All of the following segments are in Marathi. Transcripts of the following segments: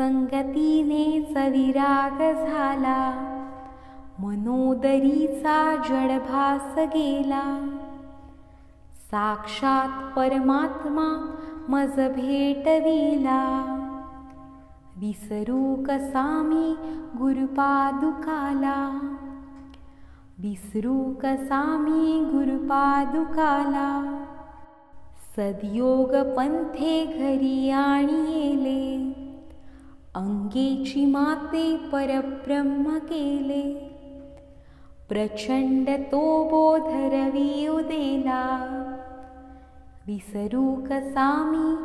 संगतीनेच विराग झाला, मनोदरीचा जडभास गेला. साक्षात परमात्मा मज भेटविला, विसरू कसा मी गुरुपादुकाला. विसरू कसा मी गुरुपादुकाला. सद्योग पंथे घरी आणिले, अंगेची माते परब्रह्म केले. प्रचंड तो बोध रविऊ देला, विसरू कसा मी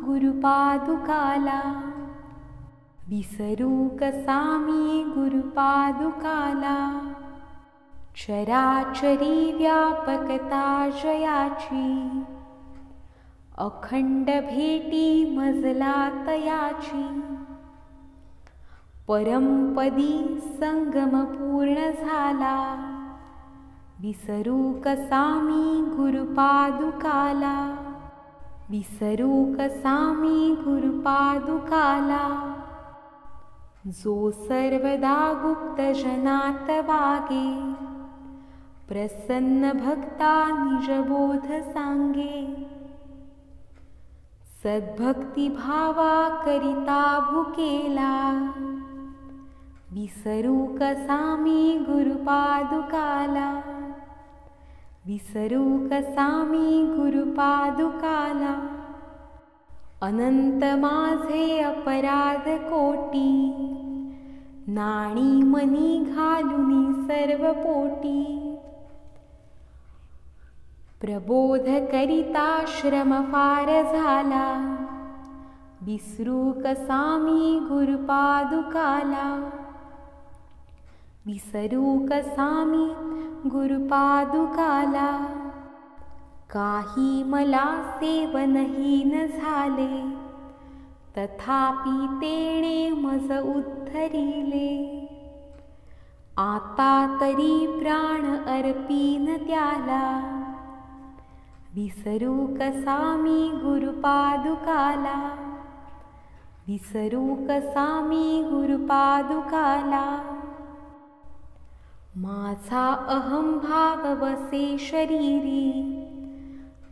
गुरुपादुकाला. विसरू कसा मी गुरुपादुकाला. चराचरी व्यापकता जयाची, अखंड भेटी मजला तयाची. परमपदी संगम पूर्ण झाला, विसरू कसा मी गुरुपादुकाला. विसरू कसा मी गुरुपादुकाला. जो सर्वदा गुप्त जनात वागे, प्रसन्न भक्ता निजबोध सांगे. सद्भक्ती भावा करिता भुकेला, विसरू कसा मी गुरुपादुकाला. विसरू कसा मी गुरुपादुकाला. अनंत माझे अपराध कोटी, नाणी मनी घालुनी सर्व पोटी. प्रबोध करिता श्रम फार झाला, विसरू कसा मी गुरुपादुकाला. विसरू कसा मी गुरुपादुकाला. काही मला सेवनहीन झाले, तथापि तेणे मज उद्धरिले. आता तरी प्राण अर्पीन त्याला, विसरू कसा मी गुरुपादुकाला. विसरू कसा मी गुरुपादुकाला. माझा अहंभाव वसे शरीरी,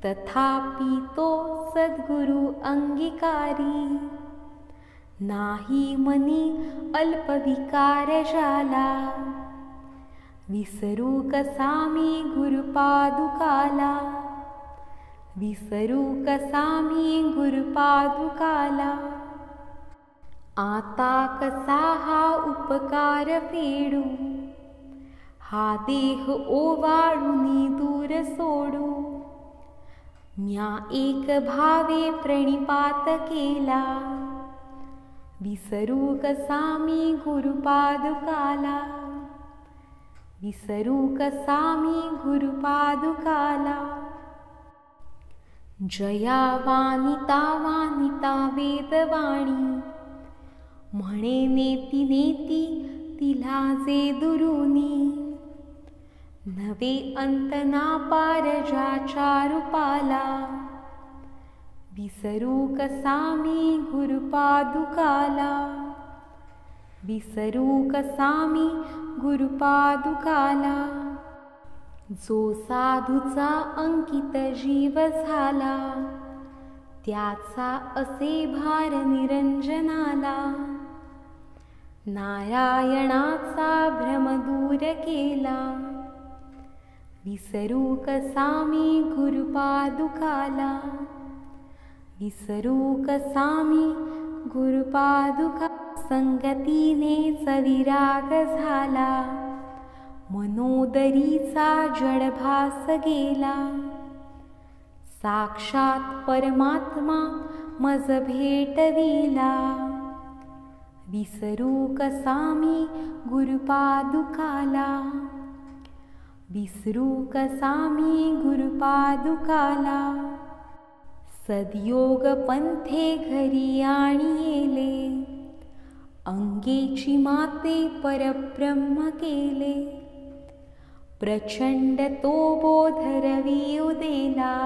तथापि तो सद्गुरु अंगीकारी. नाही मनी अल्पविकार झाला, विसरू कसा मी गुरुपादुकाला. विसरू कसा मी गुरुपादुकाला. आता कसा हा उपकार फेडू, हा देह ओवाळुनी दूर सोडू. म्या एक भावे प्रणिपात केला, विसरू कसा मी गुरुपादुकाला. विसरू कसा मी गुरुपादुकाला. जया वानिता वानिता वेदवाणी, म्हणे नेती नेती तिला जे दुरुनी. नवे अंत ना पार ज्याच्या रूपाला, विसरू कसा मी गुरुपादुकाला. विसरू कसा मी गुरुपादुकाला. जो साधूचा अंकित जीव झाला, त्याचा असे भार निरंजनाला. नारायणाचा भ्रम दूर केला, विसरू कसा मी गुरुपादुकाला. विसरू कसा मी गुरुपादुकाला. संगतीनेच विराग झाला, मनोदरीचा जडभास गेला. साक्षात परमात्मा मज भेटविला, विसरू कसा मी गुरुपादुकाला. विसरू कसा मी गुरुपादुकाला. सद्योग पंथे घरी आणिले, अंगेची माते परब्रह्म केले. प्रचंड तो बोध रविऊ देला,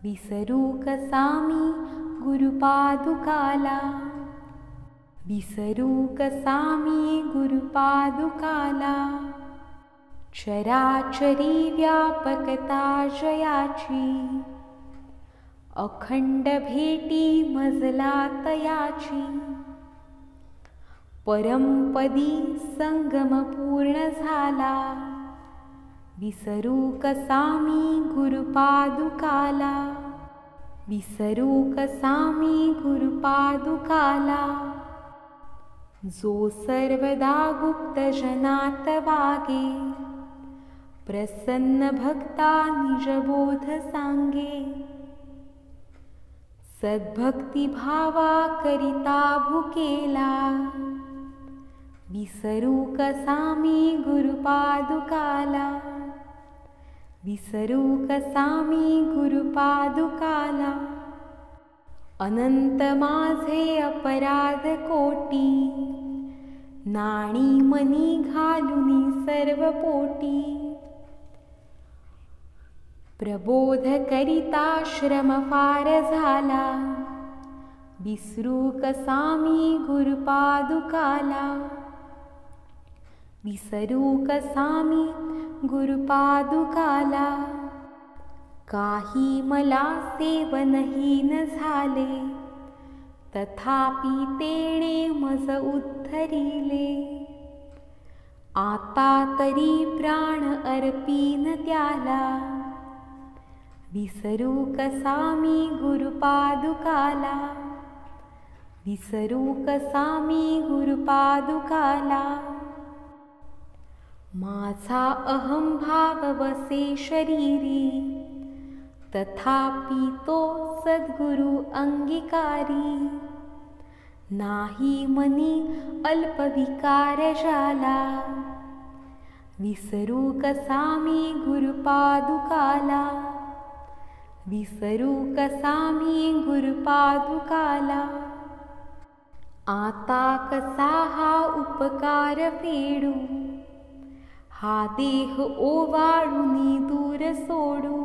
विसरू कसा मी गुरुपादुकाला. विसरू कसा मी गुरुपादुकाला, चराचरी व्यापकता जयाची, अखंड भेटी मजला तयाची, परमपदी संगम पूर्ण झाला, विसरू कसा मी गुरुपादुकाला, विसरू कसा मी गुरुपादुकाला, जो सर्वदा गुप्त जनात वागे, प्रसन्न भक्ता निजबोध सांगे, सद्भक्ती भावा करिता भुकेला, विसरू कसा मी गुरुपादुकाला, विसरू कसा मी गुरुपादुकाला, अनंत माझे अपराध कोटी, नाणी मनी घालुनी सर्व पोटी, प्रबोध करिता श्रम फार झाला, विसरू कसा मी गुरुपादुकाला, विसरू कसा मी गुरुपादुकाला, काही मला सेवनहीन झाले, तथापि तेणे मज उद्धरिले, आता तरी प्राण अर्पीन त्याला, विसरू कसा मी गुरुपादुकाला, विसरू कसा मी गुरुपादुकाला, माझा अहंभाव वसे शरीरी, तथापि तो सद्गुरु अंगीकारी, नाही मनी अल्पविकार झाला, विसरू कसा मी गुरुपादुकाला, विसरू कसा मी गुरुपादुकाला, आता कसा हा उपकार फेडू, हा देह ओवाळुनी दूर सोडू,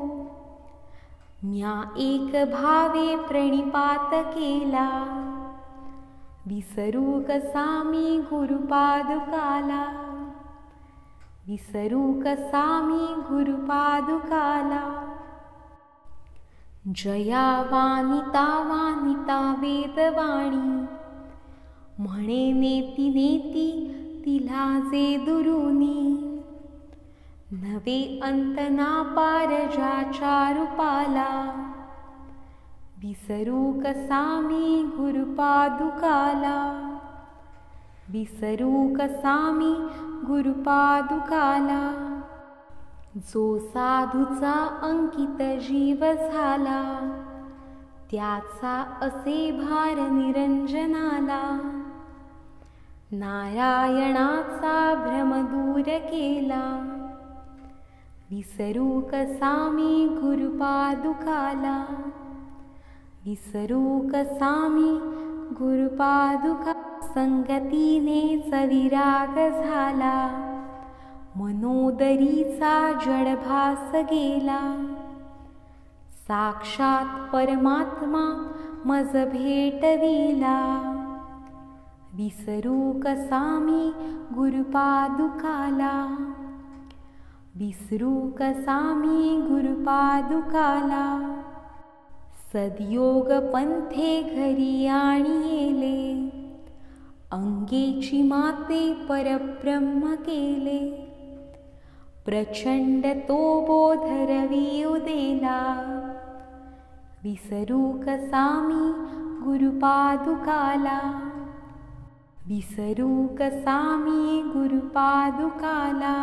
म्या एक भावे प्रणिपात केला, विसरू कसा मी गुरुपादुकाला, विसरू कसा मी गुरुपादुकाला, जया वानिता वानिता वेदवाणी, म्हणे नेती नेती तिला जे दुरुनी, नवे अंत ना पार ज्याच्या रूपाला, विसरू कसा मी गुरुपादुकाला, विसरू कसा मी गुरुपादुकाला, जो साधूचा अंकित जीव झाला, त्याचा असे भार निरंजनाला, नारायणाचा भ्रम दूर केला, विसरू कसा मी गुरुपादुकाला, विसरू कसा मी गुरुपादुका, संगतीनेच विराग झाला, मनोदरीचा जडभास गेला, साक्षात परमात्मा मज भेटविला, विसरू कसा मी गुरुपादुकाला, विसरू कसा मी गुरुपादुकाला, सद्योग पंथे घरी आणिले, अंगेची माते परब्रह्म केले, प्रचंड तो बोध रवी उदेला, विसरू कसा मी गुरुपादुकाला, विसरू कसा मी गुरुपादुकाला,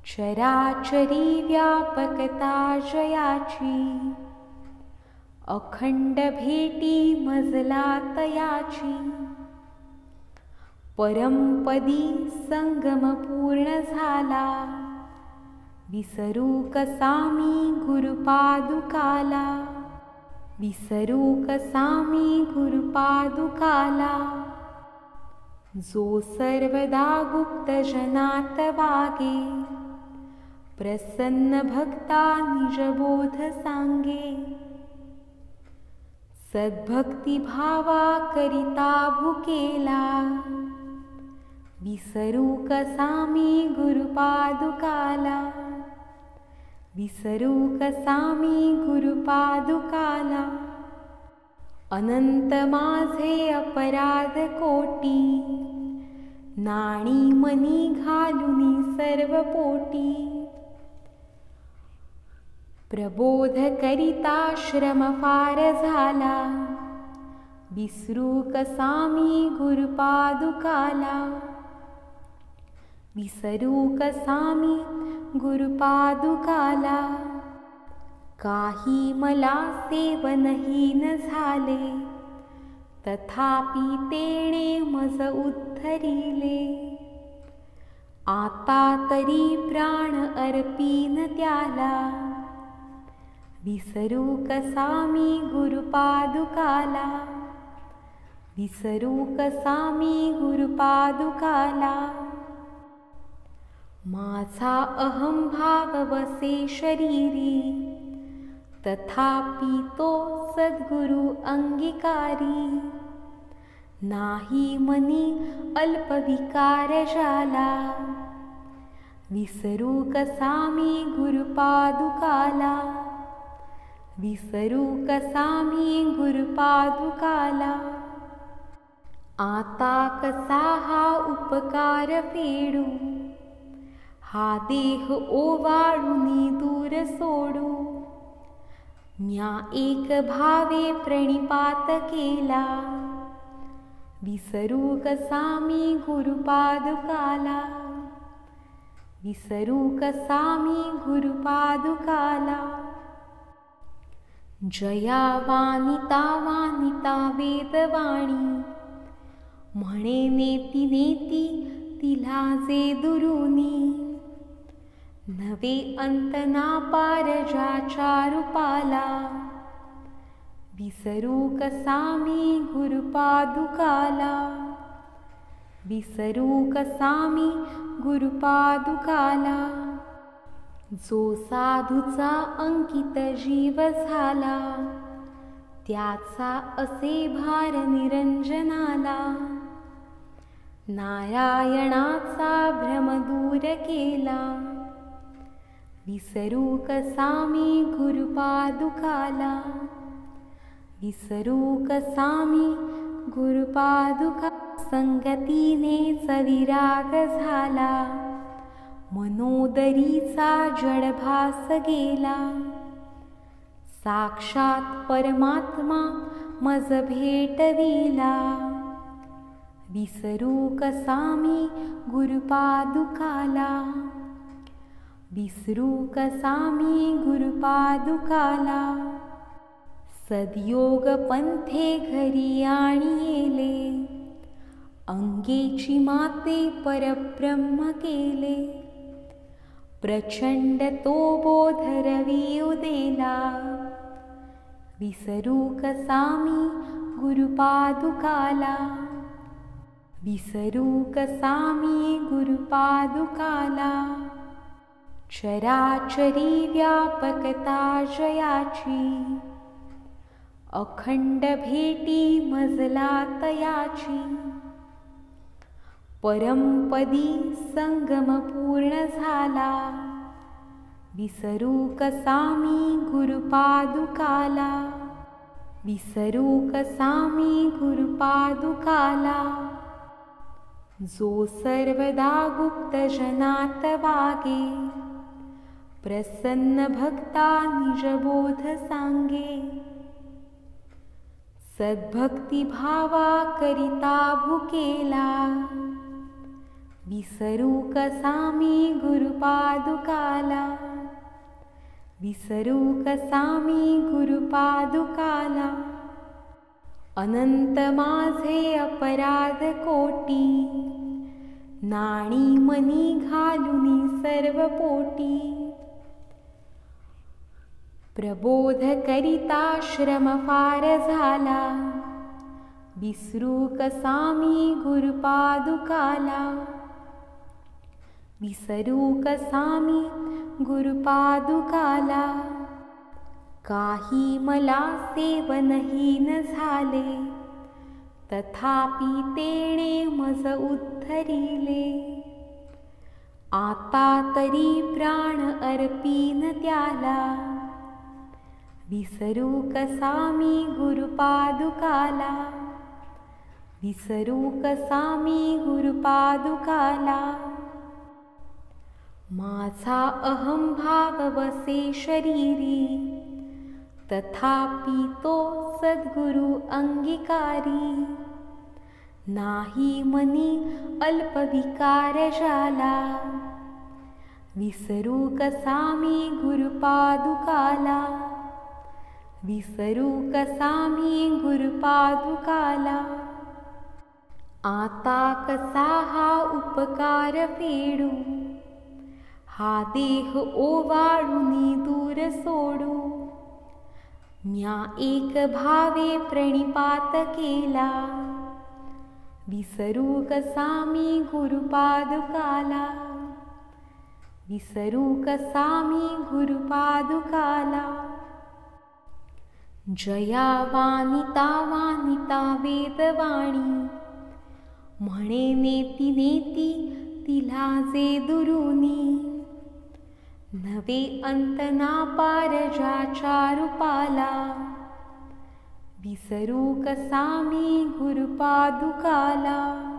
चराचरी व्यापकता जयाची, अखंड भेटी मजला तयाची, परमपदी संगम पूर्ण झाला, विसरू कसा मी गुरुपादुकाला, विसरू कसा मी गुरुपादुकाला, जो सर्वदा गुप्त जनात वागे, प्रसन्न भक्ता निजबोध सांगे, सद्भक्ती भावा करिता भुकेला, विसरू कसा मी गुरुपादुकाला, विसरू कसा मी गुरुपादुकाला. अनंत माझे अपराध कोटी, नाणी मनी घालुनी सर्व पोटी. प्रबोध करिता श्रम फार झाला, विसरू कसा मी गुरुपादुकाला, विसरू कसा मी गुरुपादुकाला. काही मला सेवनही न झाले, तथापि तेणे मज उद्धरिले. आता तरी प्राण अर्पीन त्याला, विसरू कसा मी गुरुपादुकाला, विसरू कसा मी गुरुपादुकाला. माझा अहंभाव वसे शरीरी, तथापि तो सद्गुरु अंगीकारी. नाही मनी अल्पविकार झाला, विसरू कसा मी गुरुपादुकाला, विसरू कसा मी गुरुपादुकाला. आता कसा हा उपकार फेडू, हा देह ओवाळुनी दूर सोडू. म्या एक भावे प्रणिपात केला, विसरू कसा मी गुरुपादुकाला, विसरू कसा मी गुरुपादुकाला. जया वानिता वानिता वेदवाणी, म्हणे नेती नेती तिला जे दुरुनी. नवे अंत ना पार ज्याच्या रूपाला, विसरू कसा मी गुरुपादुकाला, विसरू कसा मी गुरुपादुकाला. जो साधूचा अंकित जीव झाला, त्याचा असे भार निरंजनाला. नारायणाचा भ्रम दूर केला, विसरू कसा मी गुरुपादुकाला, विसरू कसा मी गुरुपादुका. संगतीनेच विराग झाला, मनोदरीचा जडभास गेला. साक्षात परमात्मा मज भेटविला, विसरू कसा मी गुरुपादुकाला, विसरू कसा मी गुरुपादुकाला. सद्योग पंथे घरी आणिले, अंगेची माते परब्रह्म केले. प्रचंड तो बोध रवी उदेला, विसरू कसा मी गुरुपादुकाला, विसरू कसा मी गुरुपादुकाला. चराचरी व्यापकता जयाची, अखंड भेटी मजला तयाची. परमपदी संगम पूर्ण झाला, विसरू कसा मी गुरुपादुकाला, विसरू कसा मी गुरुपादुकाला. जो सर्वदा गुप्त जनात वागे, प्रसन्न भक्ता निजबोध सांगे. सद्भक्ती भावा करिता भुकेला, विसरू कसा मी गुरुपादुकाला, विसरू कसा मी गुरुपादुकाला. अनंत माझे अपराध कोटी, नाणी मनी घालुनी सर्व पोटी. प्रबोध करिता श्रम फार झाला, विसरू कसा मी गुरुपादुकाला, विसरू कसा मी गुरुपादुकाला. काही मला सेवनही न झाले, तथापि तेणे मज उद्धरिले. आता तरी प्राण अर्पीन त्याला, विसरू कसा मी गुरुपादुकाला. विसरू कसा मी गुरुपादुकाला. माझा अहंभाव बसे शरीरी, तथापि तो सद्गुरु अंगीकारी. नाही मनी अल्पविकार झाला, विसरू कसा मी गुरुपादुकाला. विसरू कसा मी गुरुपादुकाला. आता कसा हा उपकार फेडू, हा देह ओवाळूनी दूर सोडू. म्या एक भावे प्रणिपात केला, विसरू कसा मी गुरुपादुकाला. विसरू कसा मी गुरुपादुकाला. जया वानिता वानिता वेदवाणी, म्हणे नेती नेती तिला जे दुरुनी. नवे अंत ना पार ज्याच्या रूपाला, विसरू कसा मी गुरुपादुकाला.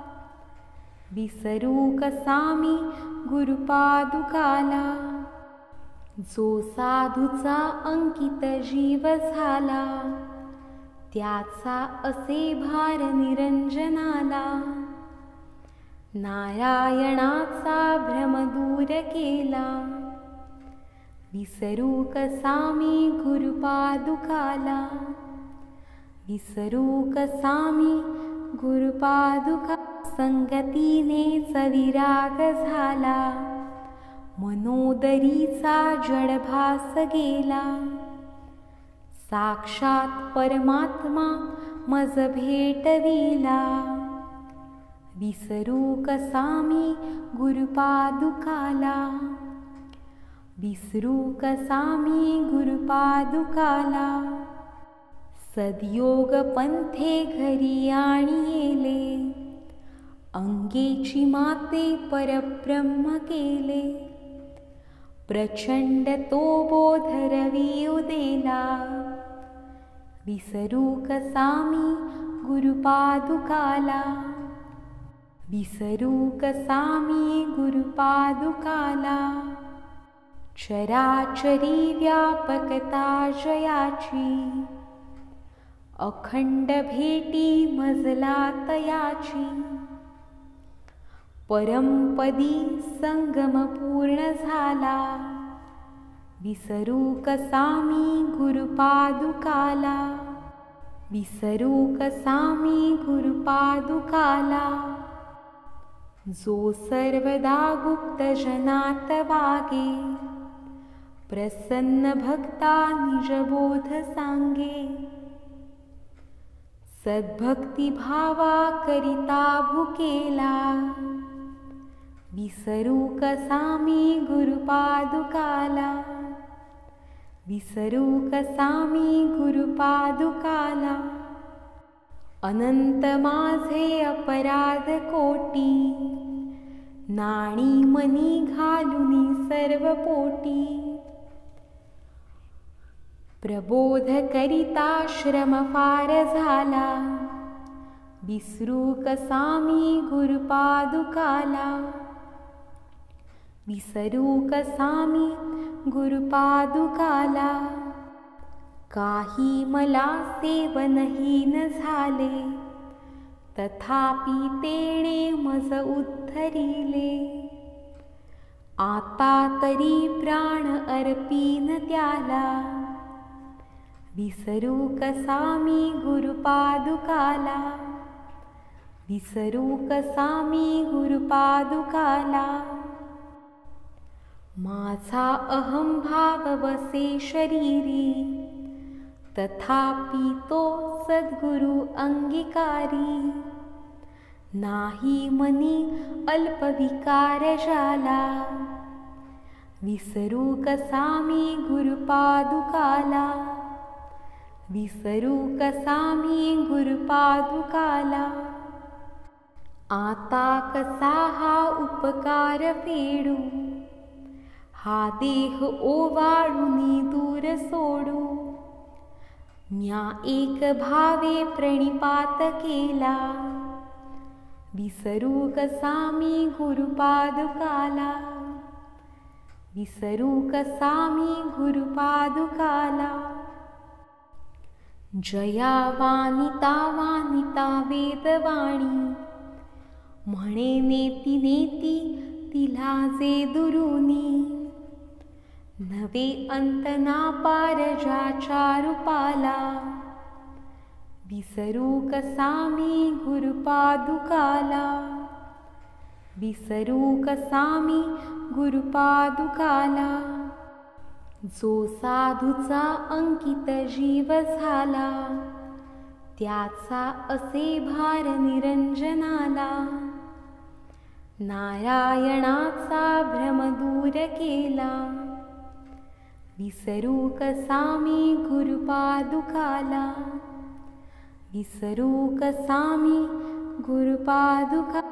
विसरू कसा मी गुरुपादुकाला. जो साधूचा अंकित जीव झाला, त्याचा असे भार निरंजनाला. नारायणाचा भ्रम दूर केला, विसरू कसा मी गुरुपादुकाला. विसरू कसा मी गुरुपादुका. संगतीनेच विराग झाला, मनोदरीचा जडभास गेला. साक्षात परमात्मा मज भेटविला, विसरू कसा मी गुरुपादुकाला. विसरू कसा मी गुरुपादुकाला. सद्योग पंथे घरी आणि येले, अंगेची माते परब्रह्म केले. प्रचंड तो बोध रवी उदेला, विसरू कसा मी गुरुपादुकाला. विसरू कसा मी गुरुपादुकाला. चराचरी व्यापकता जयाची, अखंड भेटी मजला तयाची. परमपदी संगम पूर्ण झाला, विसरू कसा मी गुरुपादुकाला. विसरू कसा मी गुरुपादुकाला. जो सर्वदा गुप्त जनात वागे, प्रसन्न भक्ता निजबोध सांगे. सद्भक्ती भावा करिता भुकेला, विसरू कसा मी गुरुपादुकाला. विसरू कसा मी गुरुपादुकाला. अनंत माझे अपराध कोटी, नाणी मनी घालुनी सर्व पोटी. प्रबोध करिता श्रम फार झाला, विसरू कसा मी गुरुपादुकाला. विसरू कसा मी गुरुपादुकाला. काही मला सेवनही न झाले, तथापि तेणे मज उद्धरिले. आता तरी प्राण अर्पीन त्याला, विसरू कसा मी गुरुपादुकाला. विसरू कसा मी गुरुपादुकाला. माझा अहंभाव बसे शरीरी, तथापि तो सद्गुरु अंगीकारी. नाही मनी अल्पविकार झाला, विसरू कसा मी गुरुपादुकाला, विसरू कसा मी गुरुपादुकाला. आता कसा हा उपकार फेडू, हा देह ओवाळूनी दूर सोडू. म्या एक भावे प्रणिपात केला, विसरू कसा मी गुरुपादुकाला, विसरू कसा मी गुरुपादुकाला. जया वानिता वानिता वेदवाणी, म्हणे नेती नेती तिला जे दुरुनी. नवे अंत ना पार ज्याच्या रूपाला, विसरू कसा मी गुरुपादुकाला, विसरू कसा मी गुरुपादुकाला. जो साधूचा अंकित जीव झाला, त्याचा असे भार निरंजनाला. नारायणाचा भ्रम दूर केला, विसरू कसा मी गुरुपादुकाला, विसरू कसा मी गुरुपादुकाला.